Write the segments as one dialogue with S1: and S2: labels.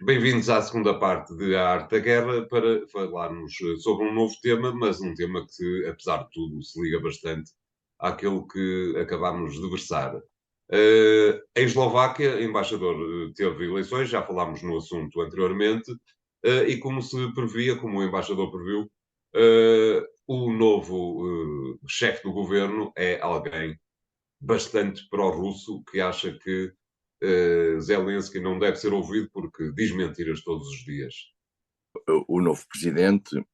S1: Bem-vindos à segunda parte de A Arte da Guerra para falarmos sobre um novo tema, mas um tema que, apesar de tudo, se liga bastante àquele que acabámos de versar. Em Eslováquia, embaixador teve eleições, já falámos no assunto anteriormente, e como se previa, como o embaixador previu, o novo chefe do governo é alguém bastante pró-russo, que acha que Zelensky não deve ser ouvido porque diz mentiras todos os dias.
S2: O novo presidente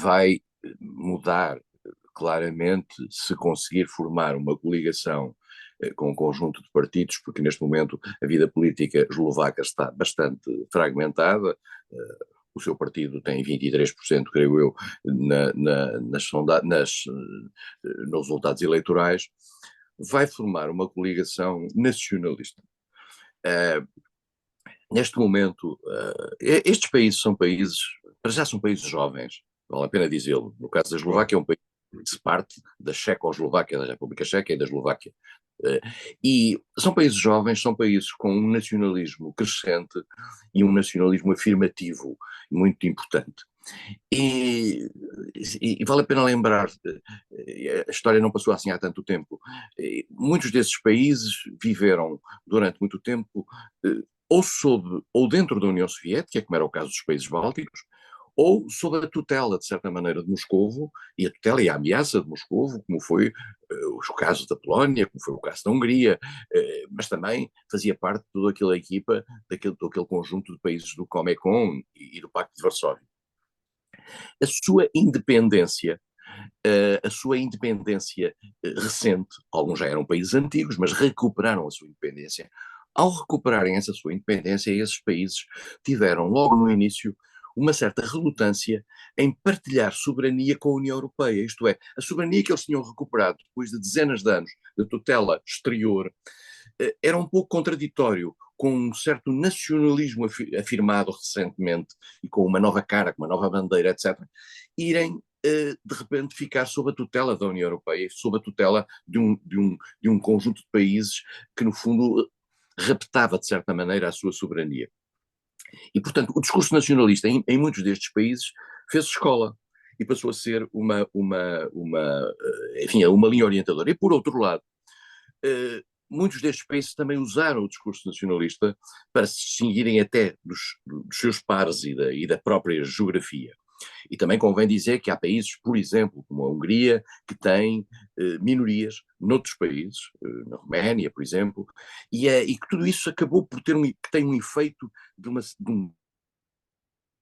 S2: vai mudar claramente se conseguir formar uma coligação com um conjunto de partidos, porque neste momento a vida política eslovaca está bastante fragmentada. O seu partido tem 23%, creio eu, nos resultados eleitorais. Vai formar uma coligação nacionalista. Neste momento, estes países são países, para já são países jovens, vale a pena dizê-lo. No caso da Eslováquia, é um país que se parte da Checoslováquia, da República Checa e da Eslováquia. E são países jovens, são países com um nacionalismo crescente e um nacionalismo afirmativo muito importante. E vale a pena lembrar, a história não passou assim há tanto tempo. Muitos desses países viveram durante muito tempo ou dentro da União Soviética, como era o caso dos países bálticos, ou sob a tutela, de certa maneira, de Moscovo, e a tutela e a ameaça de Moscovo, como foi o caso da Polónia, como foi o caso da Hungria, mas também fazia parte de toda aquela equipa, daquele conjunto de países do Comecon e do Pacto de Varsóvia. A sua independência recente, alguns já eram países antigos, mas recuperaram a sua independência. Ao recuperarem essa sua independência, esses países tiveram logo no início uma certa relutância em partilhar soberania com a União Europeia, isto é, a soberania que eles tinham recuperado depois de dezenas de anos de tutela exterior, era um pouco contraditório com um certo nacionalismo afirmado recentemente e com uma nova cara, com uma nova bandeira, etc., irem de repente ficar sob a tutela da União Europeia, sob a tutela de um conjunto de países que no fundo raptava de certa maneira a sua soberania. E portanto o discurso nacionalista em muitos destes países fez escola e passou a ser uma linha orientadora. E por outro lado, muitos destes países também usaram o discurso nacionalista para se distinguirem até dos seus pares e da própria geografia. E também convém dizer que há países, por exemplo, como a Hungria, que têm minorias noutros países, na Roménia, por exemplo, e que tudo isso acabou por que tem um efeito de uma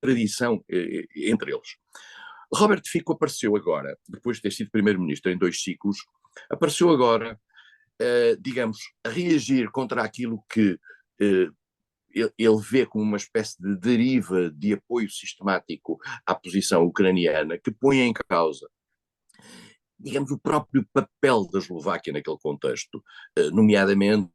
S2: tradição entre eles. Robert Fico apareceu agora, depois de ter sido primeiro-ministro em 2 ciclos, apareceu agora, digamos, a reagir contra aquilo que ele vê como uma espécie de deriva de apoio sistemático à posição ucraniana, que põe em causa, digamos, o próprio papel da Eslováquia naquele contexto, nomeadamente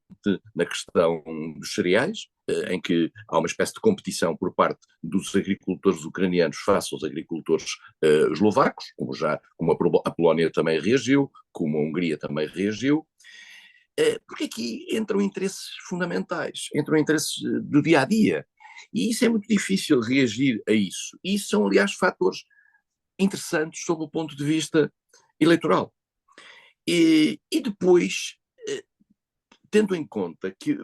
S2: na questão dos cereais, em que há uma espécie de competição por parte dos agricultores ucranianos face aos agricultores eslovacos, como a Polónia também reagiu, como a Hungria também reagiu, porque aqui entram interesses fundamentais, entram interesses do dia a dia. E isso é muito difícil reagir a isso. E isso são, aliás, fatores interessantes sob o ponto de vista eleitoral. E depois, tendo em conta que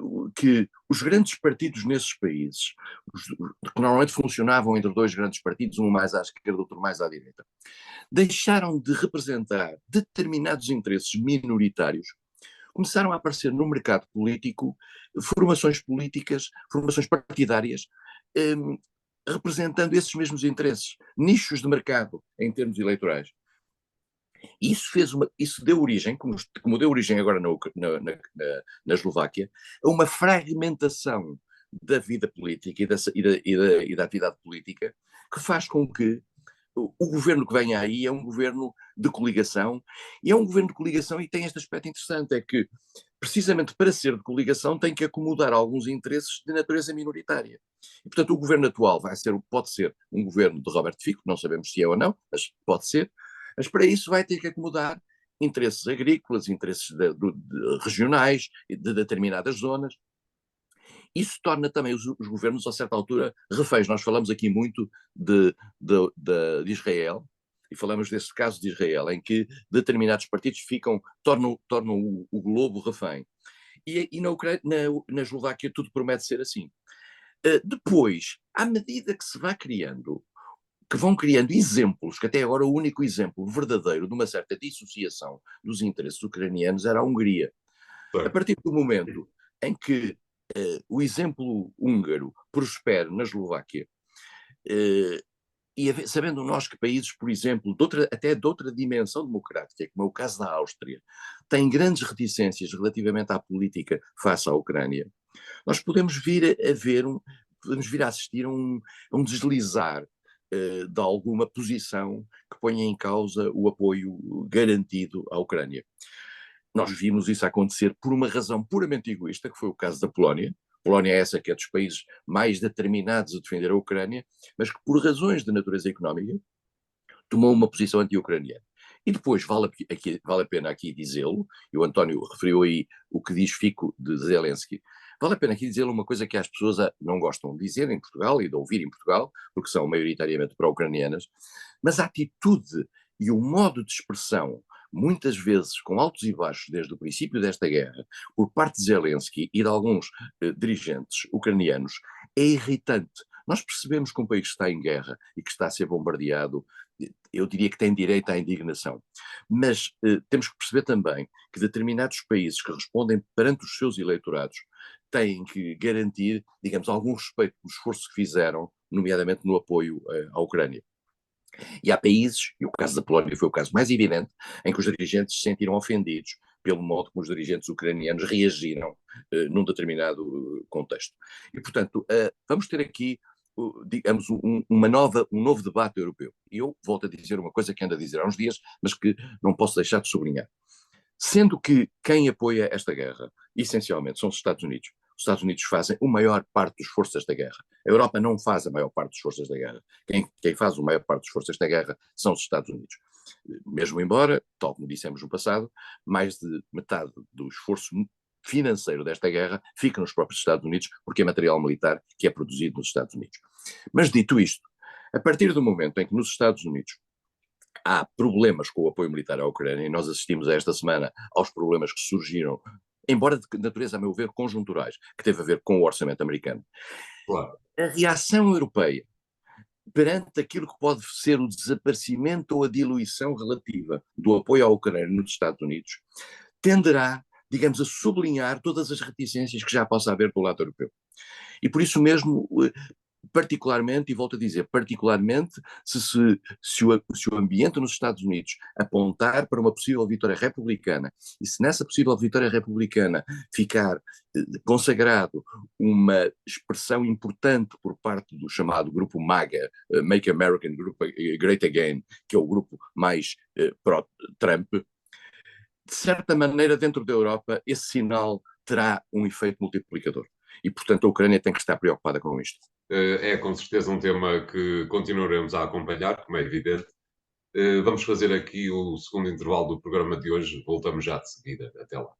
S2: os grandes partidos nesses países, que normalmente funcionavam entre 2 grandes partidos, um mais à esquerda, outro mais à direita, deixaram de representar determinados interesses minoritários, começaram a aparecer no mercado político formações políticas, formações partidárias, representando esses mesmos interesses, nichos de mercado em termos eleitorais. E isso deu origem, como deu origem agora na Eslováquia, a uma fragmentação da vida política e da atividade política, que faz com que o governo que vem aí é um governo de coligação, e é um governo de coligação e tem este aspecto interessante, é que precisamente para ser de coligação tem que acomodar alguns interesses de natureza minoritária. E portanto o governo atual pode ser um governo de Robert Fico, não sabemos se é ou não, mas pode ser, mas para isso vai ter que acomodar interesses agrícolas, interesses regionais, de determinadas zonas, isso torna também os governos, a certa altura, reféns. Nós falamos aqui muito de Israel, e falamos desse caso de Israel, em que determinados partidos tornam o globo refém. E na Eslováquia tudo promete ser assim. Depois, à medida que que vão criando exemplos, que até agora o único exemplo verdadeiro de uma certa dissociação dos interesses ucranianos era a Hungria. A partir do momento em que o exemplo húngaro prospera na Eslováquia, e sabendo nós que países, por exemplo, até de outra dimensão democrática, como é o caso da Áustria, têm grandes reticências relativamente à política face à Ucrânia, nós podemos vir a assistir a um deslizar de alguma posição que ponha em causa o apoio garantido à Ucrânia. Nós vimos isso acontecer por uma razão puramente egoísta, que foi o caso da Polónia. A Polónia é essa que é dos países mais determinados a defender a Ucrânia, mas que por razões de natureza económica tomou uma posição anti-ucraniana. E depois vale a pena aqui dizê-lo, e o António referiu aí o que diz Fico de Zelensky, vale a pena aqui dizer uma coisa que as pessoas não gostam de dizer em Portugal e de ouvir em Portugal, porque são maioritariamente pró-ucranianas, mas a atitude e o modo de expressão, muitas vezes com altos e baixos desde o princípio desta guerra, por parte de Zelensky e de alguns dirigentes ucranianos, é irritante. Nós percebemos que um país está em guerra e que está a ser bombardeado, eu diria que tem direito à indignação. Mas temos que perceber também que determinados países que respondem perante os seus eleitorados têm que garantir, digamos, algum respeito pelo esforço que fizeram, nomeadamente no apoio à Ucrânia. E há países, e o caso da Polónia foi o caso mais evidente, em que os dirigentes se sentiram ofendidos pelo modo como os dirigentes ucranianos reagiram num determinado contexto. E, portanto, vamos ter aqui, digamos, um novo debate europeu. E eu volto a dizer uma coisa que ando a dizer há uns dias, mas que não posso deixar de sublinhar. Sendo que quem apoia esta guerra, essencialmente, são os Estados Unidos. Os Estados Unidos fazem a maior parte dos esforços desta guerra. A Europa não faz a maior parte dos esforços desta guerra. Quem faz a maior parte dos esforços desta guerra são os Estados Unidos. Mesmo embora, tal como dissemos no passado, mais de metade do esforço financeiro desta guerra fica nos próprios Estados Unidos, porque é material militar que é produzido nos Estados Unidos. Mas dito isto, a partir do momento em que nos Estados Unidos há problemas com o apoio militar à Ucrânia, e nós assistimos esta semana aos problemas que surgiram, embora de natureza, a meu ver, conjunturais, que teve a ver com o orçamento americano.
S1: Claro.
S2: A reação europeia perante aquilo que pode ser o desaparecimento ou a diluição relativa do apoio à Ucrânia nos Estados Unidos tenderá, digamos, a sublinhar todas as reticências que já possa haver do lado europeu. E por isso mesmo, particularmente, e volto a dizer, particularmente se o ambiente nos Estados Unidos apontar para uma possível vitória republicana, e se nessa possível vitória republicana ficar consagrado uma expressão importante por parte do chamado grupo MAGA, Make America Great Again, que é o grupo mais pró-Trump, de certa maneira, dentro da Europa, esse sinal terá um efeito multiplicador. E, portanto, a Ucrânia tem que estar preocupada com isto.
S1: É com certeza um tema que continuaremos a acompanhar, como é evidente. Vamos fazer aqui o segundo intervalo do programa de hoje. Voltamos já de seguida. Até lá.